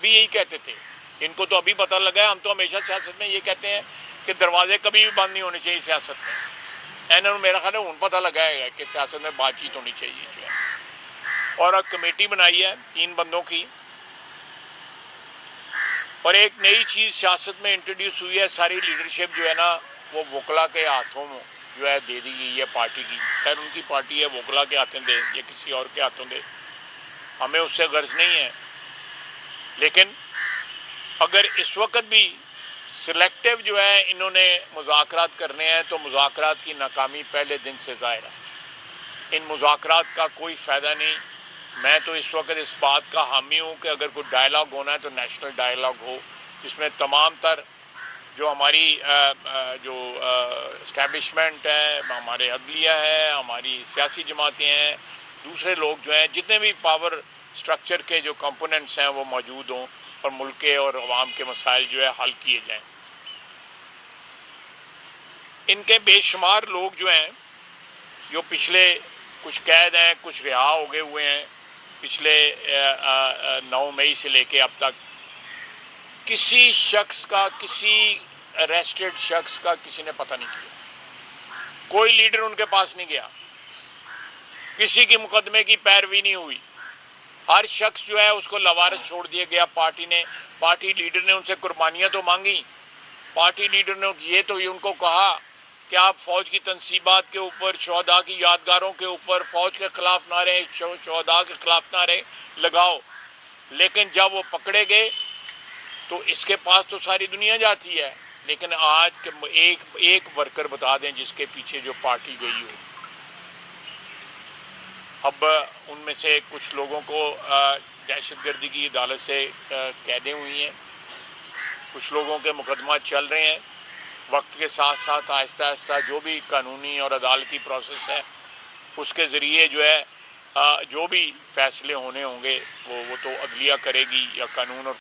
بھی یہی کہتے تھے، ان کو تو ابھی پتہ لگا ہے، ہم تو ہمیشہ سیاست میں یہ کہتے ہیں کہ دروازے کبھی بھی بند نہیں ہونے چاہیے سیاست میں۔ انہوں نے میرا خیال ہے ان پتہ لگایا ہے کہ سیاست میں بات چیت ہونی چاہیے جو ہے، اور اب کمیٹی بنائی ہے 3 بندوں کی، اور ایک نئی چیز سیاست میں انٹروڈیوس ہوئی ہے، ساری لیڈرشپ جو ہے نا وہ وکلا کے ہاتھوں میں جو ہے دے دی گئی ہے پارٹی کی۔ خیر ان کی پارٹی ہے، وکلا کے ہاتھوں دے یا کسی اور کے ہاتھوں دے، ہمیں اس سے غرض نہیں ہے، لیکن اگر اس وقت بھی سلیکٹیو جو ہے انہوں نے مذاکرات کرنے ہیں تو مذاکرات کی ناکامی پہلے دن سے ظاہر ہے، ان مذاکرات کا کوئی فائدہ نہیں۔ میں تو اس وقت اس بات کا حامی ہوں کہ اگر کوئی ڈائلاگ ہونا ہے تو نیشنل ڈائلاگ ہو، جس میں تمام تر جو ہماری جو اسٹیبلشمنٹ ہے، ہمارے عدلیہ ہے، ہماری سیاسی جماعتیں ہیں، دوسرے لوگ جو ہیں، جتنے بھی پاور سٹرکچر کے جو کمپوننٹس ہیں وہ موجود ہوں، اور ملک کے اور عوام کے مسائل جو ہے حل کیے جائیں۔ ان کے بے شمار لوگ جو ہیں جو پچھلے کچھ قید ہیں، کچھ رہا ہو گئے ہوئے ہیں، پچھلے 9 مئی سے لے کے اب تک کسی شخص کا، کسی اریسٹڈ شخص کا کسی نے پتہ نہیں کیا، کوئی لیڈر ان کے پاس نہیں گیا، کسی کی مقدمے کی پیروی نہیں ہوئی، ہر شخص جو ہے اس کو لوارث چھوڑ دیا گیا پارٹی نے۔ پارٹی لیڈر نے ان سے قربانیاں تو مانگی، پارٹی لیڈر نے یہ تو ان کو کہا کہ آپ فوج کی تنصیبات کے اوپر، شہداء کی یادگاروں کے اوپر فوج کے خلاف نعرے، شہداء کے خلاف نعرے لگاؤ، لیکن جب وہ پکڑے گئے تو اس کے پاس تو ساری دنیا جاتی ہے، لیکن آج ایک ورکر بتا دیں جس کے پیچھے جو پارٹی گئی ہو۔ اب ان میں سے کچھ لوگوں کو دہشت گردی کی عدالت سے قیدیں ہوئی ہیں، کچھ لوگوں کے مقدمات چل رہے ہیں، وقت کے ساتھ ساتھ آہستہ آہستہ جو بھی قانونی اور عدالتی پروسیس ہے اس کے ذریعے جو ہے جو بھی فیصلے ہونے ہوں گے وہ تو عدلیہ کرے گی، یا قانون اور